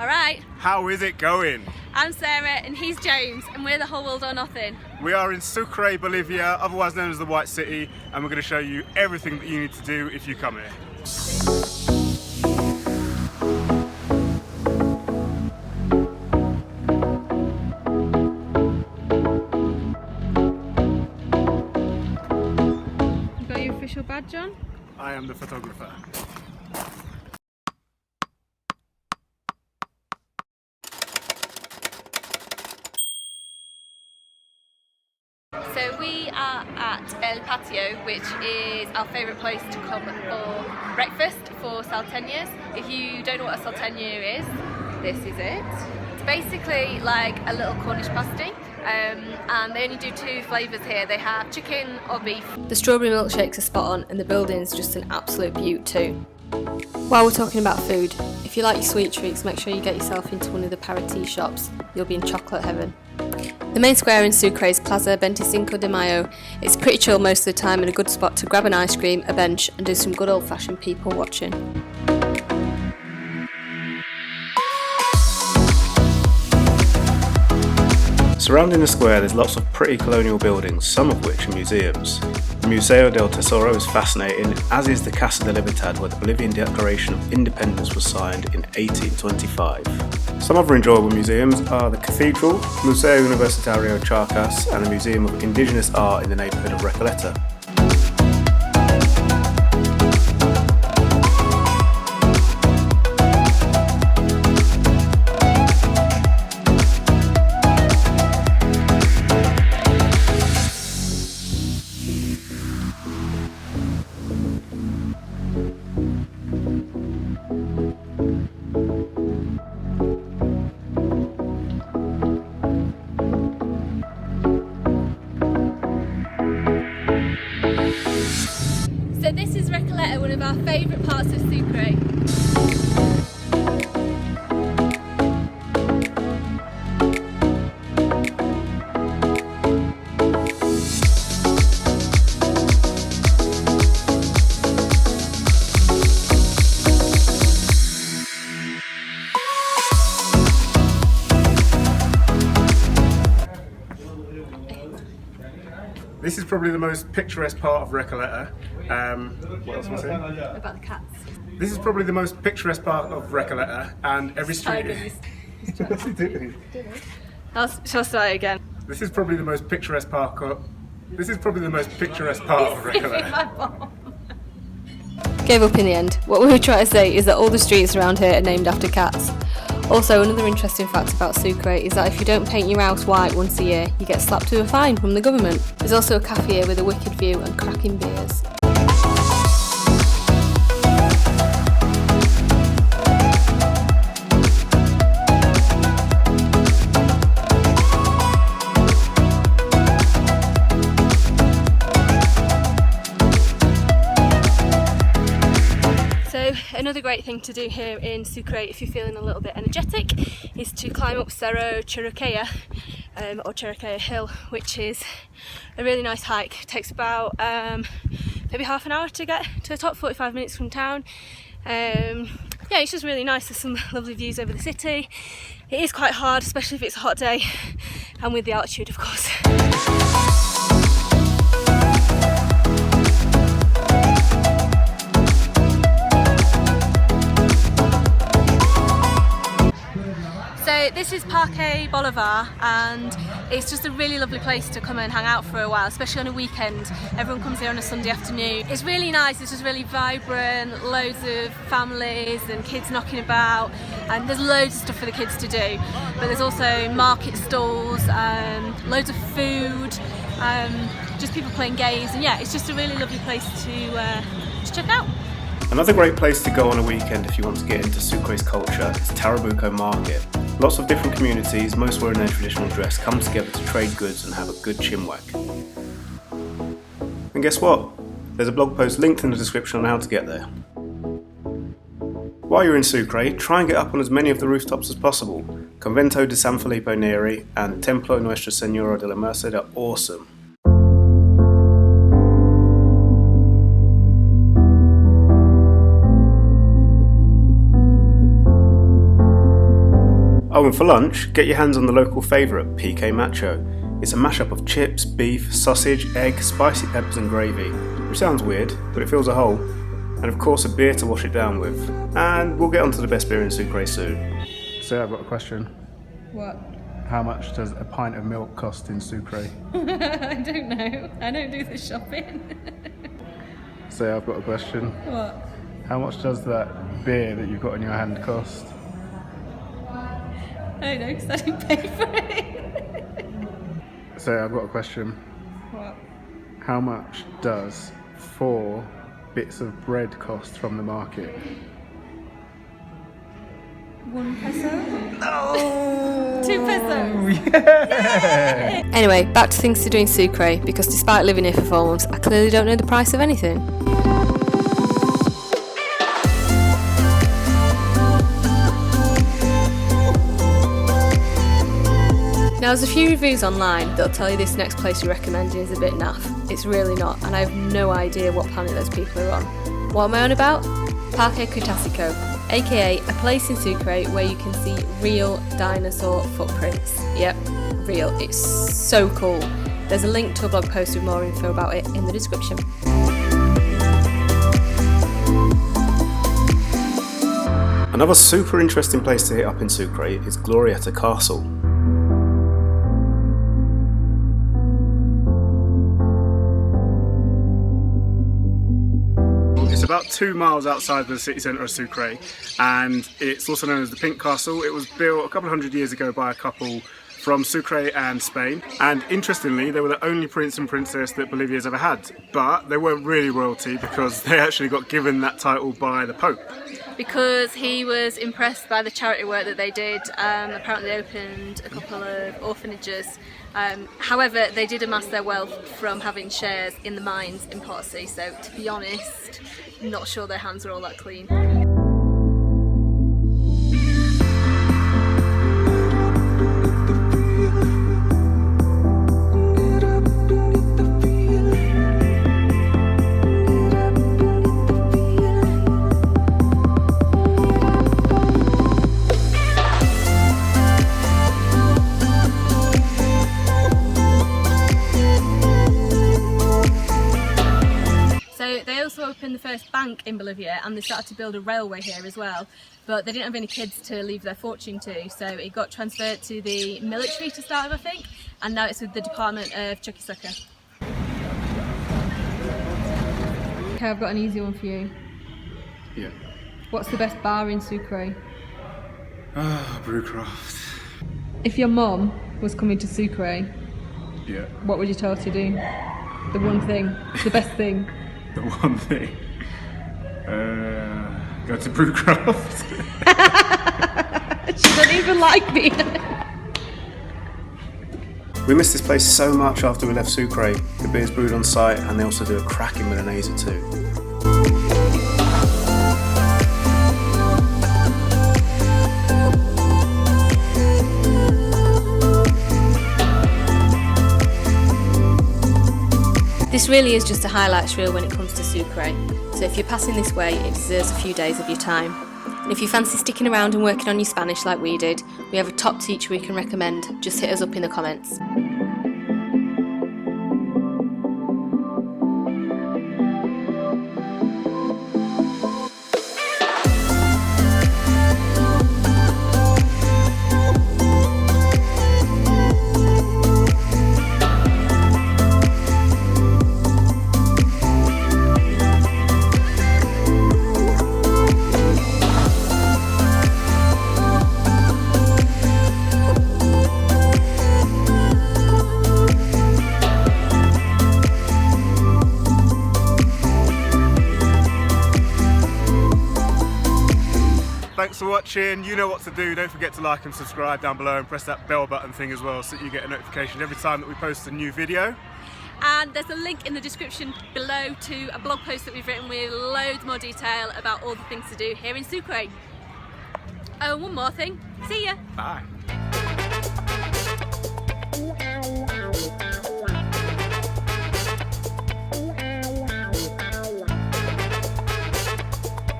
Alright. How is it going? I'm Sarah and he's James and we're the Whole World or Nothing. We are in Sucre Bolivia, otherwise known as the White City, and we're going to show you everything that you need to do if you come here. You got your official badge on? I am the photographer. So we are at El Patio, which is our favourite place to come for breakfast for salteñas. If you don't know what a salteña is, this is it. It's basically like a little Cornish pasty. And they only do two flavours here. They have chicken or beef. The strawberry milkshakes are spot on and the building's just an absolute beaut too. While we're talking about food, if you like your sweet treats, make sure you get yourself into one of the Parati shops. You'll be in chocolate heaven. The main square in Sucre is Plaza 25 de Mayo. It's pretty chill most of the time and a good spot to grab an ice cream, a bench and do some good old fashioned people watching. Surrounding the square there's lots of pretty colonial buildings, some of which are museums. The Museo del Tesoro is fascinating, as is the Casa de Libertad, where the Bolivian Declaration of Independence was signed in 1825. Some other enjoyable museums are the Cathedral, Museo Universitario Charcas and the Museum of Indigenous Art in the neighbourhood of Recoleta. So this is Recoleta, one of our favourite parts of Sucre. This is probably the most picturesque part of Recoleta. What else am I saying? About the cats. This is probably the most picturesque part of Recoleta, and every street. What's he doing? Shall I start again? This is probably the most picturesque part of. This is probably the most picturesque part of Recoleta. Gave up in the end. What we were trying to say is that all the streets around here are named after cats. Also, another interesting fact about Sucre is that if you don't paint your house white once a year, you get slapped with a fine from the government. There's also a cafe here with a wicked view and cracking beers. Another great thing to do here in Sucre if you're feeling a little bit energetic is to climb up Cerro Chiricahua or Chiricahua Hill, which is a really nice hike. It takes about maybe half an hour to get to the top, 45 minutes from town. Yeah, it's just really nice. There's some lovely views over the city. It is quite hard, especially if it's a hot day and with the altitude, of course. So this is Parque Bolivar and it's just a really lovely place to come and hang out for a while, especially on a weekend. Everyone comes here on a Sunday afternoon. It's really nice, it's just really vibrant, loads of families and kids knocking about, and there's loads of stuff for the kids to do. But there's also market stalls, loads of food, just people playing games, and yeah, it's just a really lovely place to check out. Another great place to go on a weekend if you want to get into Sucre's culture is Tarabuco Market. Lots of different communities, most wearing their traditional dress, come together to trade goods and have a good chinwag. And guess what? There's a blog post linked in the description on how to get there. While you're in Sucre, try and get up on as many of the rooftops as possible. Convento de San Felipe Neri and Templo Nuestra Señora de la Merced are awesome. Oh, and for lunch, get your hands on the local favourite, PK Macho. It's a mashup of chips, beef, sausage, egg, spicy peppers and gravy, which sounds weird, but it fills a hole. And of course a beer to wash it down with. And we'll get onto the best beer in Sucre soon. So I've got a question. What? How much does a pint of milk cost in Sucre? I don't know. I don't do the shopping. So I've got a question. What? How much does that beer that you've got in your hand cost? I don't know, because I didn't pay for it. So I've got a question. What? How much does 4 bits of bread cost from the market? 1 peso? Oh! 2 pesos? Yeah! Anyway, back to things to do in Sucre, because despite living here for 4 months, I clearly don't know the price of anything. Now there's a few reviews online that'll tell you this next place you're recommending is a bit naff. It's really not, and I have no idea what planet those people are on. What am I on about? Parque Cretácico, aka a place in Sucre where you can see real dinosaur footprints. Yep, real. It's so cool. There's a link to a blog post with more info about it in the description. Another super interesting place to hit up in Sucre is Glorietta Castle. It's about 2 miles outside the city centre of Sucre, and it's also known as the Pink Castle. It was built a couple of hundred years ago by a couple from Sucre and Spain, and interestingly they were the only prince and princess that Bolivia's ever had, but they weren't really royalty because they actually got given that title by the Pope. Because he was impressed by the charity work that they did. Apparently they opened a couple of orphanages. However, they did amass their wealth from having shares in the mines in Potosi, so to be honest, not sure their hands are all that clean. Opened the first bank in Bolivia, and they started to build a railway here as well, but they didn't have any kids to leave their fortune to, so it got transferred to the military to start with, I think, and now it's with the Department of Chuquisaca. Okay, I've got an easy one for you. Yeah. What's the best bar in Sucre? Brewcraft. If your mum was coming to Sucre, Yeah. what would you tell her to do? The one thing, the best thing. The one thing. Go to Brewcraft. She doesn't even like me. We missed this place so much after we left Sucre. The beer's brewed on site, and they also do a cracking Milanese too. This really is just a highlights reel when it comes to Sucre, so if you're passing this way, it deserves a few days of your time. And if you fancy sticking around and working on your Spanish like we did, we have a top teacher we can recommend. Just hit us up in the comments. Thanks for watching. You know what to do. Don't forget to like and subscribe down below, and press that bell button thing as well so that you get a notification every time that we post a new video. And there's a link in the description below to a blog post that we've written with loads more detail about all the things to do here in Sucre. Oh, and one more thing. See ya! Bye.